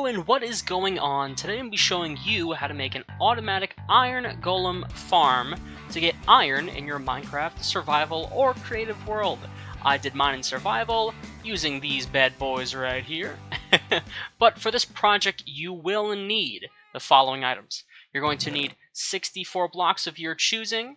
and what is going on? Today I'm going to be showing you how to make an automatic iron golem farm to get iron in your Minecraft survival or creative world. I did mine in survival using these bad boys right here. But for this project you will need the following items. You're going to need 64 blocks of your choosing,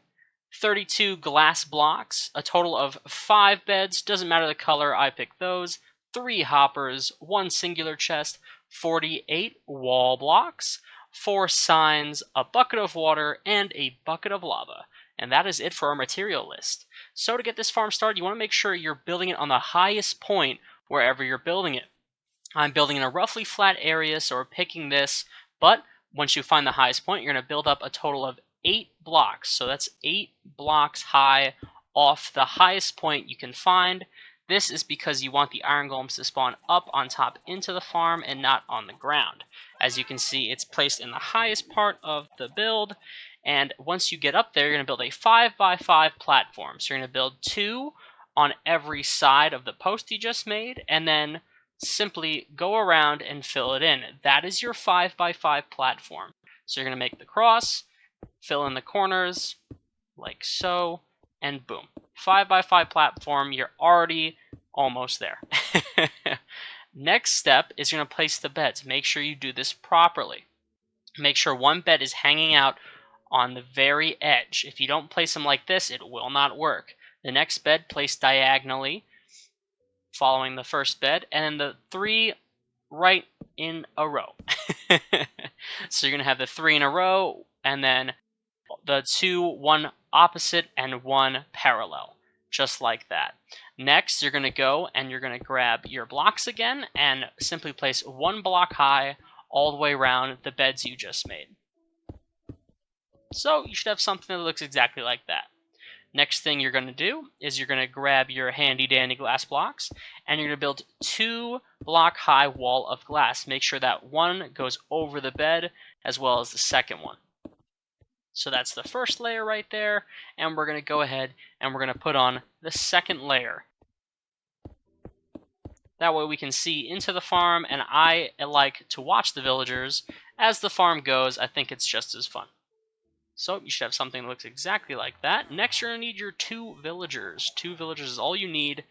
32 glass blocks, a total of 5 beds, doesn't matter the color, I picked those, 3 hoppers, 1 singular chest, 48 wall blocks, 4 signs, a bucket of water, and a bucket of lava. And that is it for our material list. So to get this farm started, you want to make sure you're building it on the highest point wherever you're building it. I'm building in a roughly flat area, so we're picking this, but once you find the highest point, you're going to build up a total of 8 blocks. So that's 8 blocks high off the highest point you can find. This is because you want the iron golems to spawn up on top into the farm and not on the ground. As you can see, it's placed in the highest part of the build, and once you get up there, you're going to build a 5x5 platform. So you're going to build 2 on every side of the post you just made, and then simply go around and fill it in. That is your 5x5 platform. So you're going to make the cross, fill in the corners, like so, and boom. 5x5 platform, you're already almost there. Next step is you're going to place the beds. Make sure you do this properly. Make sure one bed is hanging out on the very edge. If you don't place them like this, it will not work. The next bed placed diagonally, following the first bed, and then the 3 right in a row. So you're going to have the 3 in a row, and then the 2, 1 opposite and 1 parallel, just like that. Next, you're going to go and you're going to grab your blocks again and simply place 1 block high all the way around the beds you just made. So you should have something that looks exactly like that. Next thing you're going to do is you're going to grab your handy dandy glass blocks and you're going to build 2 block high wall of glass. Make sure that one goes over the bed as well as the second one. So that's the first layer right there, and we're going to go ahead and we're going to put on the second layer. That way we can see into the farm, and I like to watch the villagers. As the farm goes, I think it's just as fun. So you should have something that looks exactly like that. Next, you're going to need your 2 villagers. 2 villagers is all you need.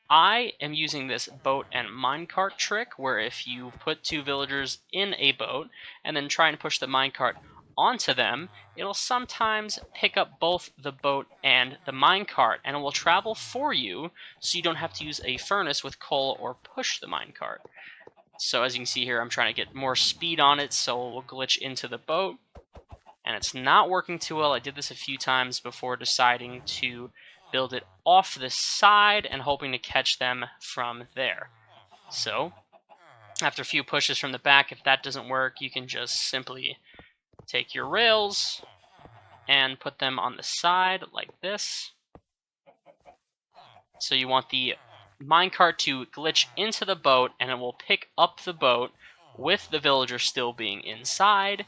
I am using this boat and minecart trick, where if you put 2 villagers in a boat and then try and push the minecart onto them, it'll sometimes pick up both the boat and the minecart, and it will travel for you, so you don't have to use a furnace with coal or push the minecart. So as you can see here, I'm trying to get more speed on it, so it will glitch into the boat. And it's not working too well. I did this a few times before deciding to build it off the side and hoping to catch them from there. So, after a few pushes from the back, if that doesn't work, you can just simply take your rails and put them on the side like this. So you want the minecart to glitch into the boat, and it will pick up the boat with the villager still being inside.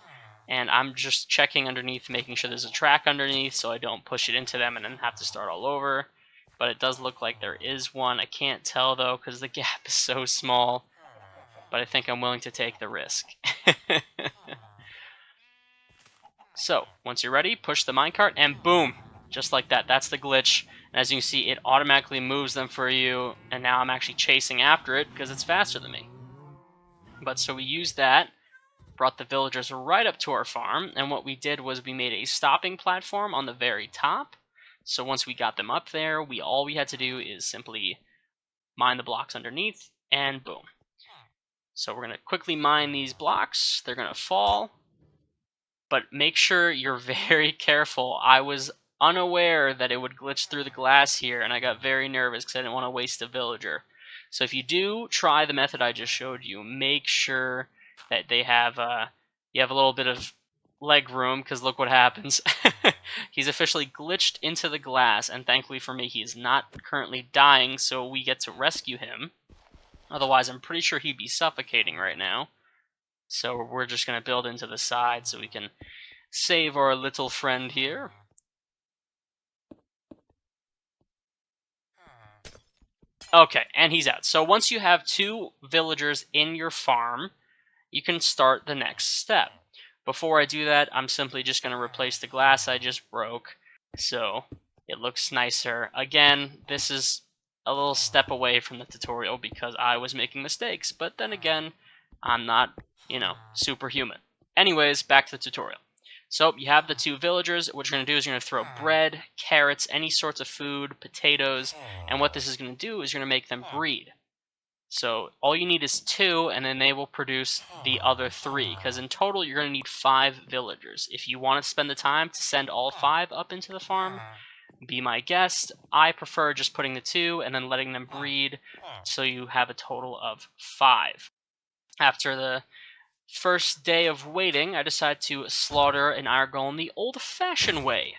And I'm just checking underneath, making sure there's a track underneath so I don't push it into them and then have to start all over. But it does look like there is one. I can't tell though because the gap is so small. But I think I'm willing to take the risk. So, once you're ready, push the minecart and boom! Just like that. That's the glitch. And as you can see, it automatically moves them for you. And now I'm actually chasing after it because it's faster than me. But so we used that. Brought the villagers right up to our farm, and what we did was we made a stopping platform on the very top. So once we got them up there, all we had to do is simply mine the blocks underneath, and boom. So we're going to quickly mine these blocks. They're going to fall, but make sure you're very careful. I was unaware that it would glitch through the glass here, and I got very nervous because I didn't want to waste a villager. So if you do try the method I just showed you, make sure that they have you have a little bit of leg room, because look what happens. He's officially glitched into the glass, and thankfully for me, he is not currently dying, so we get to rescue him. Otherwise, I'm pretty sure he'd be suffocating right now. So we're just going to build into the side so we can save our little friend here. Okay, and he's out. So once you have 2 villagers in your farm, you can start the next step. Before I do that, I'm simply just going to replace the glass I just broke so it looks nicer. Again, this is a little step away from the tutorial because I was making mistakes, but then again, I'm not, superhuman. Anyways, back to the tutorial. So you have the two villagers. What you're going to do is you're going to throw bread, carrots, any sorts of food, potatoes, and what this is going to do is you're going to make them breed. So all you need is 2, and then they will produce the other 3, because in total you're going to need 5 villagers. If you want to spend the time to send all 5 up into the farm, be my guest. I prefer just putting the 2 and then letting them breed, so you have a total of 5. After the first day of waiting, I decided to slaughter an iron golem the old-fashioned way,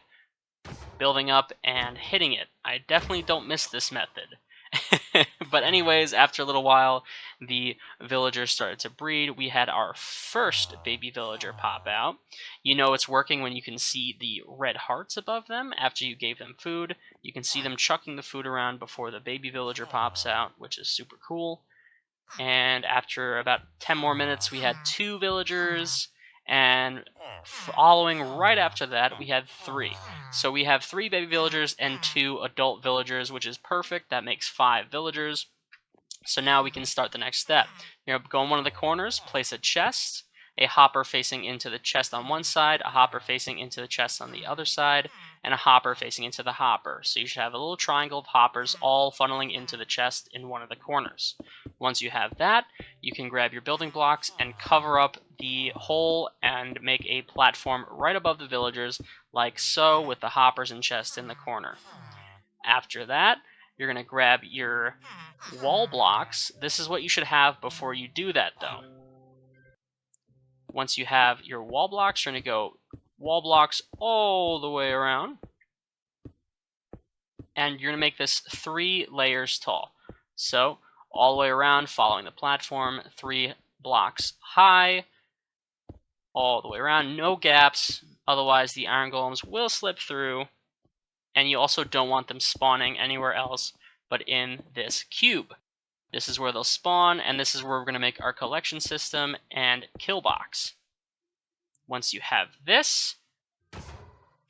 building up and hitting it. I definitely don't miss this method. But anyways, after a little while, the villagers started to breed. We had our first baby villager pop out. You know it's working when you can see the red hearts above them after you gave them food. You can see them chucking the food around before the baby villager pops out, which is super cool. And after about 10 more minutes, we had 2 villagers, and following right after that, we had 3. So we have 3 baby villagers and 2 adult villagers, which is perfect. That makes 5 villagers. So now we can start the next step. You're going to go in one of the corners, place a chest, a hopper facing into the chest on one side, a hopper facing into the chest on the other side, and a hopper facing into the hopper. So you should have a little triangle of hoppers all funneling into the chest in one of the corners. Once you have that, you can grab your building blocks and cover up the hole and make a platform right above the villagers, like so, with the hoppers and chests in the corner. After that, you're going to grab your wall blocks. This is what you should have before you do that, though. Once you have your wall blocks, you're going to go wall blocks all the way around. And you're going to make this 3 layers tall. So, all the way around, following the platform, 3 blocks high, all the way around, no gaps, otherwise the iron golems will slip through, and you also don't want them spawning anywhere else but in this cube. This is where they'll spawn, and this is where we're going to make our collection system and kill box. Once you have this,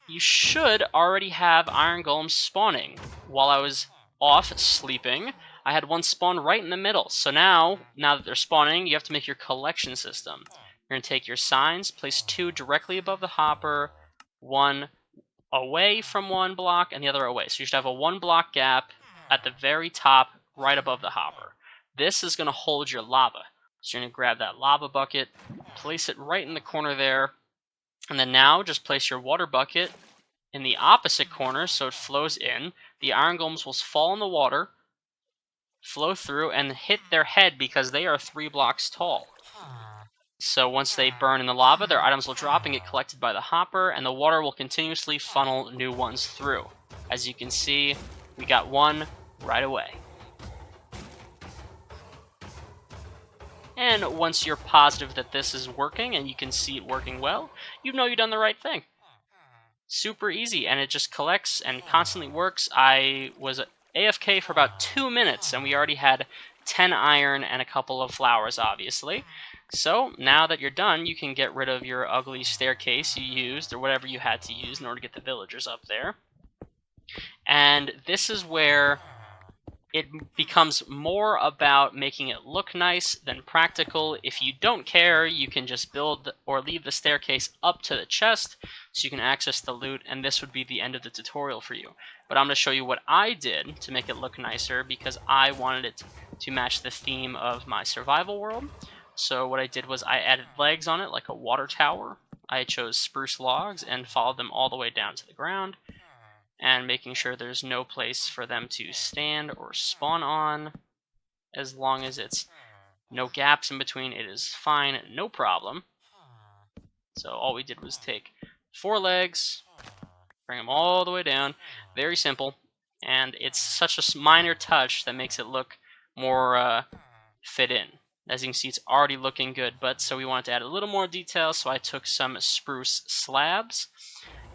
you should already have iron golems spawning. While I was off sleeping, I had one spawn right in the middle. So now that they're spawning, you have to make your collection system. You're going to take your signs, place 2 directly above the hopper, 1 away from 1 block, and the other away. So you should have a 1 block gap at the very top, right above the hopper. This is going to hold your lava. So you're going to grab that lava bucket, place it right in the corner there, and then now just place your water bucket in the opposite corner so it flows in. The iron golems will fall in the water, flow through, and hit their head because they are 3 blocks tall. So once they burn in the lava, their items will drop and get collected by the hopper, and the water will continuously funnel new ones through. As you can see, we got 1 right away. And once you're positive that this is working and you can see it working well, you know you've done the right thing. Super easy, and it just collects and constantly works. I was AFK for about 2 minutes, and we already had 10 iron and a couple of flowers, obviously. So now that you're done, you can get rid of your ugly staircase you used, or whatever you had to use in order to get the villagers up there. And this is where it becomes more about making it look nice than practical. If you don't care, you can just build or leave the staircase up to the chest so you can access the loot, and this would be the end of the tutorial for you. But I'm going to show you what I did to make it look nicer because I wanted it to match the theme of my survival world. So what I did was I added legs on it like a water tower. I chose spruce logs and followed them all the way down to the ground, and making sure there's no place for them to stand or spawn on. As long as it's no gaps in between, it is fine, no problem. So all we did was take 4 legs, bring them all the way down, very simple, and it's such a minor touch that makes it look more fit in. As you can see, it's already looking good, but so we wanted to add a little more detail, so I took some spruce slabs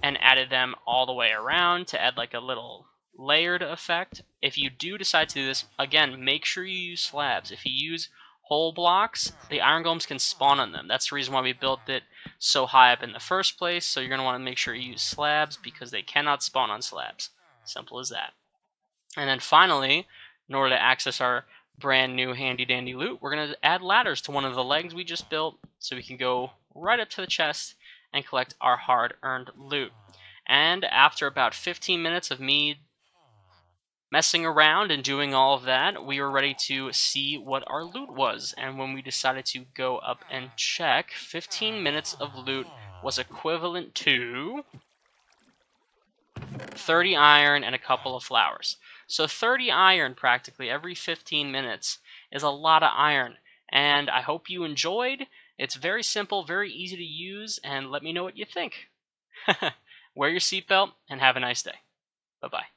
and added them all the way around to add like a little layered effect. If you do decide to do this, again, make sure you use slabs. If you use hole blocks, the iron golems can spawn on them. That's the reason why we built it so high up in the first place. So you're going to want to make sure you use slabs because they cannot spawn on slabs. Simple as that. And then finally, in order to access our brand new handy dandy loot, we're going to add ladders to one of the legs we just built so we can go right up to the chest and collect our hard-earned loot. And after about 15 minutes of me messing around and doing all of that, we were ready to see what our loot was. And when we decided to go up and check, 15 minutes of loot was equivalent to 30 iron and a couple of flowers. So 30 iron practically every 15 minutes is a lot of iron. And I hope you enjoyed. It's very simple, very easy to use, and let me know what you think. Wear your seatbelt and have a nice day. Bye-bye.